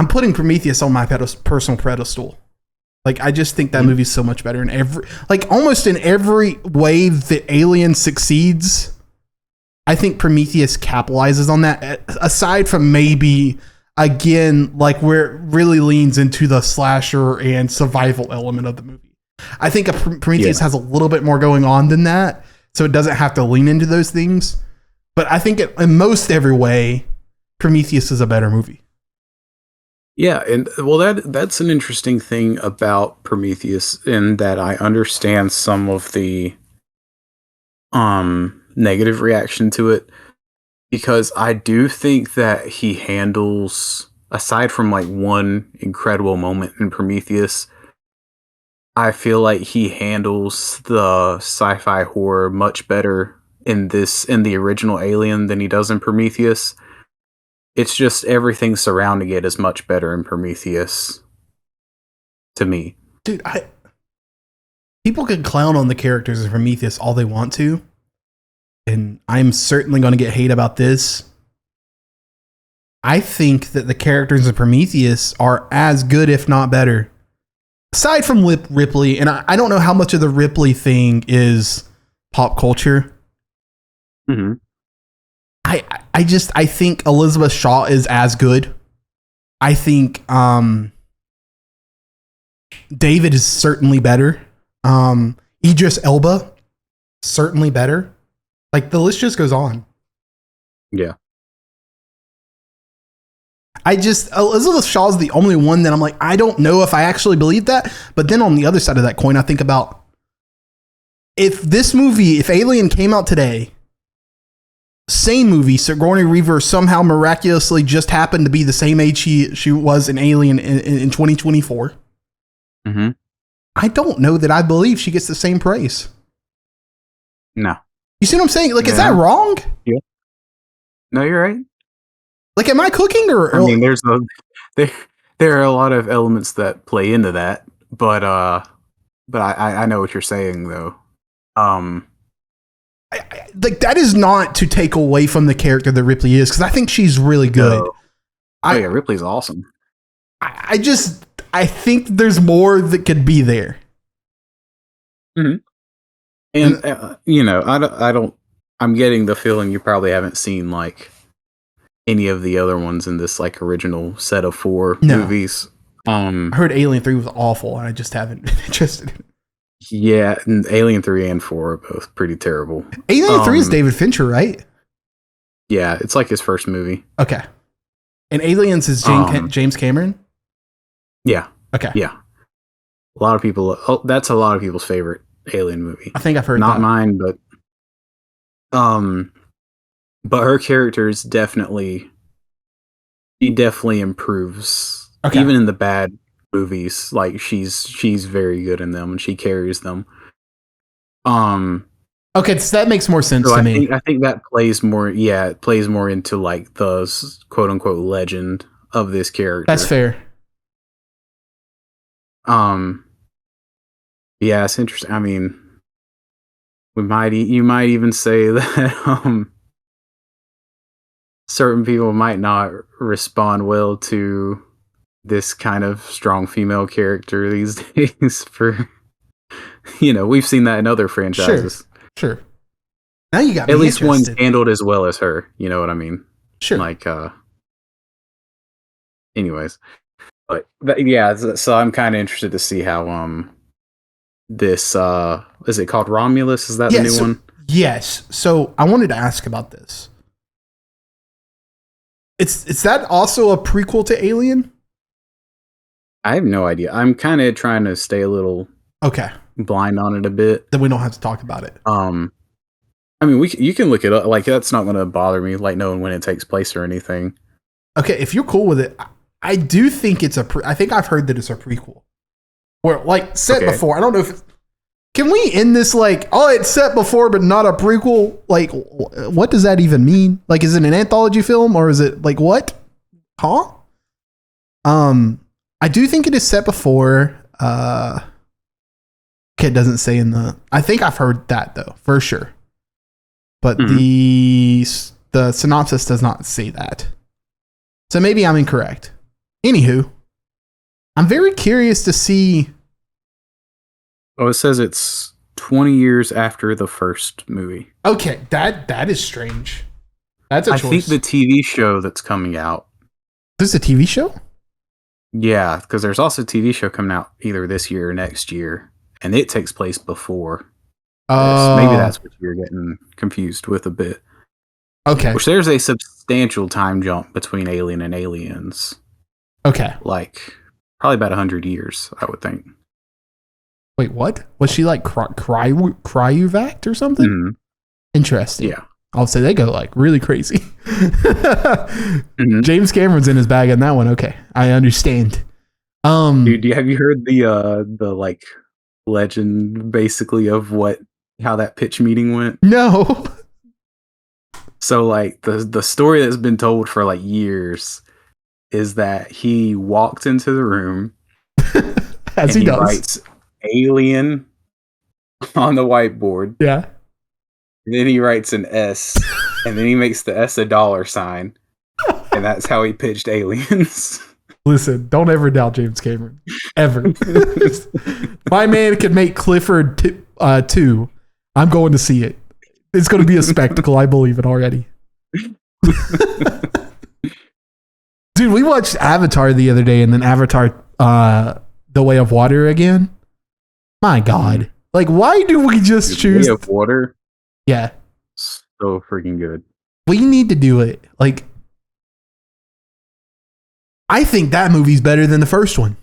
putting Prometheus on my personal pedestal. Like, I just think that movie's so much better in almost in every way that Alien succeeds. I think Prometheus capitalizes on that, aside from maybe, again, like, where it really leans into the slasher and survival element of the movie. I think Prometheus has a little bit more going on than that, so it doesn't have to lean into those things. But I think in most every way, Prometheus is a better movie. Yeah, and well, that's an interesting thing about Prometheus, in that I understand some of the negative reaction to it, because I do think that he handles, aside from like one incredible moment in Prometheus, I feel like he handles the sci-fi horror much better in the original Alien than he does in Prometheus. It's just everything surrounding it is much better in Prometheus, to me. Dude, people can clown on the characters in Prometheus all they want to, and I'm certainly going to get hate about this. I think that the characters in Prometheus are as good, if not better. Aside from Ripley, and I don't know how much of the Ripley thing is pop culture. Mm-hmm. I think Elizabeth Shaw is as good. I think David is certainly better. Idris Elba, certainly better. Like, the list just goes on. Yeah. Elizabeth Shaw is the only one that I'm like, I don't know if I actually believe that. But then on the other side of that coin, I think about, if Alien came out today, same movie, Sigourney Weaver somehow miraculously just happened to be the same age she was in Alien in 2024. Mm-hmm. I don't know that I believe she gets the same praise. No. You see what I'm saying? Like, is that wrong? Yeah. No, you're right. Like, am I cooking or? I mean, there are a lot of elements that play into that, but I know what you're saying though. Like, that is not to take away from the character that Ripley is, because I think she's really good. Oh yeah, Ripley's awesome. I think there's more that could be there. Mm-hmm. And I don't. I'm getting the feeling you probably haven't seen like any of the other ones in this like original set of 4 movies. I heard Alien 3 was awful, and I just haven't been interested in it. Yeah, and Alien 3 and 4 are both pretty terrible. Alien 3 is David Fincher, right? Yeah, it's like his first movie. Okay. And Aliens is James Cameron? Yeah. Okay. Yeah. A lot of people, that's a lot of people's favorite Alien movie. I think I've heard Not that. mine, but her character is definitely improves. Okay. Even in the bad movies, like she's very good in them and she carries them. Okay, so that makes more sense to me. I think that plays more. Yeah, it plays more into like the quote unquote legend of this character. That's fair. Yeah, it's interesting. I mean, you might even say that certain people might not respond well to this kind of strong female character these days. For we've seen that in other franchises. Sure. Now you got me at least interested. One's handled as well as her. You know what I mean? Sure. Like, anyways, but yeah. So I'm kind of interested to see how this is it called Romulus? Is that the new one? Yes. So I wanted to ask about this. It's that also a prequel to Alien? I have no idea. I'm kind of trying to stay a little Okay. blind on it a bit. Then we don't have to talk about it. I mean, you can look it up. Like, that's not going to bother me, like knowing when it takes place or anything. Okay, if you're cool with it, I do think it's I think I've heard that it's a prequel. Or like set before. I don't know if it's, can we end this like, oh, it's set before but not a prequel? Like, what does that even mean? Like, is it an anthology film or is it like what? Huh? I do think it is set before. Okay, it doesn't say in the. I think I've heard that though, for sure. But the synopsis does not say that. So maybe I'm incorrect. Anywho, I'm very curious to see. Oh, it says it's 20 years after the first movie. Okay, that is strange. That's a choice. I think the TV show that's coming out. This is a TV show? Yeah, because there's also a TV show coming out either this year or next year, and it takes place before. Maybe that's what you're getting confused with a bit. Okay. Which there's a substantial time jump between Alien and Aliens. Okay. Like, probably about 100 years, I would think. Wait, what? Was she like cryuvac or something? Mm-hmm. Interesting. Yeah. I'll say they go like really crazy. James Cameron's in his bag on that one. Okay. I understand. Dude, have you heard the like legend basically of how that pitch meeting went? No. So like the story that's been told for like years is that he walked into the room as he does. Writes Alien on the whiteboard. Yeah. And then he writes an S and then he makes the S a $sign. And that's how he pitched Aliens. Listen, don't ever doubt James Cameron. Ever. My man could make Clifford 2. I'm going to see it. It's going to be a spectacle. I believe it already. Dude, we watched Avatar the other day and then Avatar The Way of Water again. My God. Like, why do we just choose... Way of Water? Yeah. So freaking good. We need to do it. Like, I think that movie's better than the first one.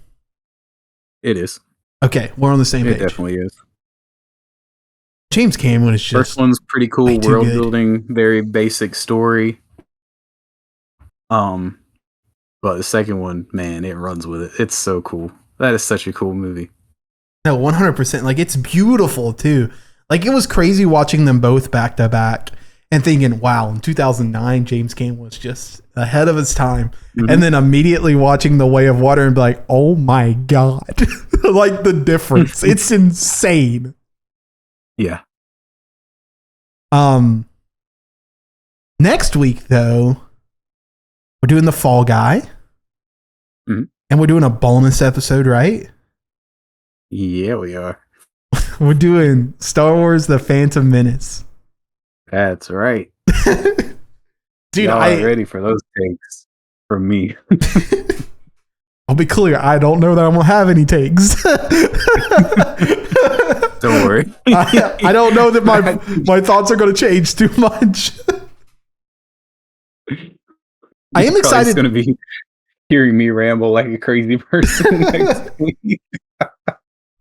It is. Okay, we're on the same page. It definitely is. James Cameron is just... First one's pretty cool, world building, very basic story. But the second one, man, it runs with it. It's so cool. That is such a cool movie. No, 100%. Like, it's beautiful, too. Like, it was crazy watching them both back to back and thinking, wow, in 2009, James Cameron was just ahead of his time. Mm-hmm. And then immediately watching The Way of Water and be like, oh my God. Like, the difference. It's insane. Yeah. Next week, though, we're doing The Fall Guy. Mm-hmm. And we're doing a bonus episode, right? Yeah, we are. We're doing Star Wars The Phantom Menace. That's right. Dude, I'm ready for those takes from me. I'll be clear, I don't know that I'm going to have any takes. Don't worry. I don't know that my thoughts are going to change too much. I am excited. It's going to be hearing me ramble like a crazy person next week.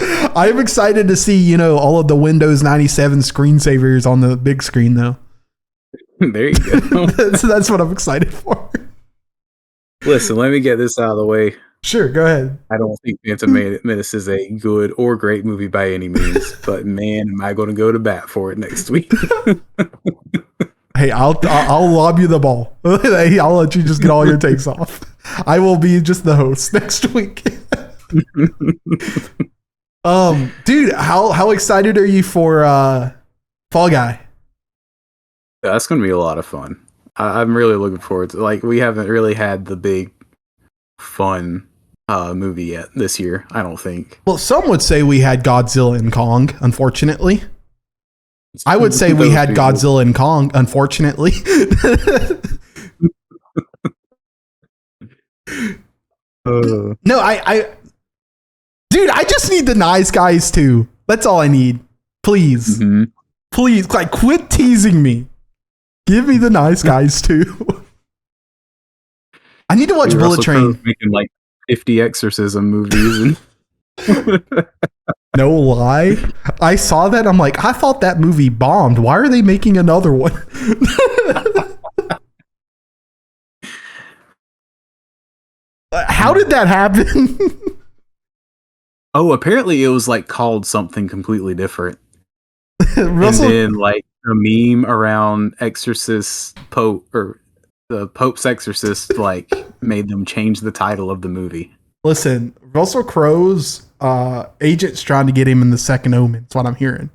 I am excited to see, all of the Windows 97 screensavers on the big screen, though. There you go. That's what I'm excited for. Listen, let me get this out of the way. Sure, go ahead. I don't think Phantom Menace is a good or great movie by any means, but man, am I going to go to bat for it next week? Hey, I'll lob you the ball. Hey, I'll let you just get all your takes off. I will be just the host next week. Dude, how excited are you for Fall Guy? That's going to be a lot of fun. I'm really looking forward to. Like, we haven't really had the big fun movie yet this year, I don't think. Well, some would say we had Godzilla and Kong, unfortunately. I would say we had Godzilla and Kong, unfortunately. No, dude, I just need the Nice Guys too. That's all I need. Please. Mm-hmm. Please, like, quit teasing me. Give me the Nice Guys too. I need to watch Bullet Train. Making like 50 exorcism movies. And No lie. I saw that. I'm like, I thought that movie bombed. Why are they making another one? How did that happen? oh, apparently it was like called something completely different. Russell, And then like a meme around Exorcist Pope or the Pope's Exorcist like made them change the title of the movie. listen, Russell Crowe's agent's trying to get him in the second Omen. That's what I'm hearing.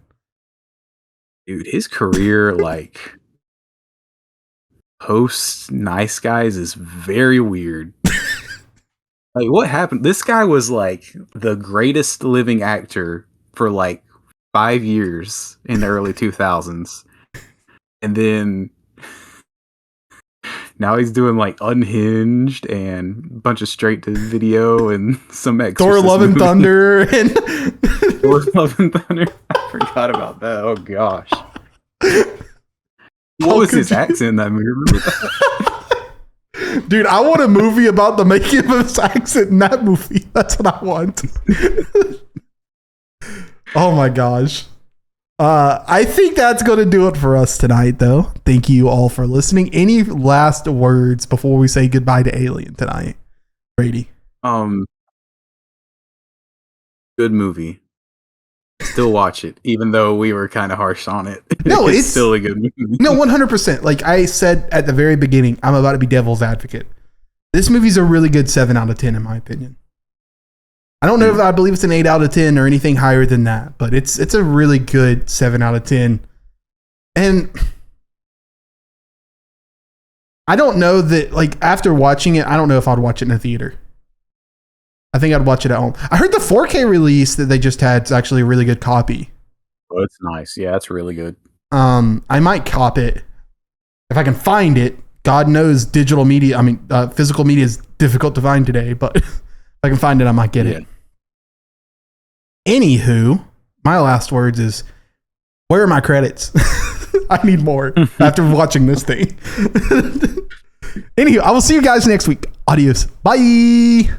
Dude, his career like post Nice Guys is very weird. Like what happened? This guy was like the greatest living actor for like 5 years in the early 2000s. And then now he's doing like Unhinged and a bunch of straight to video and some Exorcist Thor Love and movies. Thunder and Thor Love and Thunder. I forgot about that. Oh gosh. What was his accent in that movie? Remember that? dude, I want a movie about the making of his accent in that movie. That's what I want. Oh my gosh. I think that's going to do it for us tonight, though. Thank you all for listening. Any last words before we say goodbye to Alien tonight, Brady? Good movie. Still watch it, even though we were kind of harsh on it. No, it's still a good movie. No, 100%. Like I said at the very beginning, I'm about to be devil's advocate. This movie's a really good 7 out of 10, in my opinion. I don't know if I believe it's an 8 out of 10 or anything higher than that, but it's a really good 7 out of 10. And I don't know that, like, after watching it, I don't know if I'd watch it in a theater. I think I'd watch it at home. I heard the 4K release that they just had is actually a really good copy. Oh, it's nice. Yeah, it's really good. I might cop it if I can find it. God knows digital media, physical media is difficult to find today, but if I can find it, I might get it. Anywho, my last words is, where are my credits? I need more after watching this thing. Anywho, I will see you guys next week. Adios. Bye.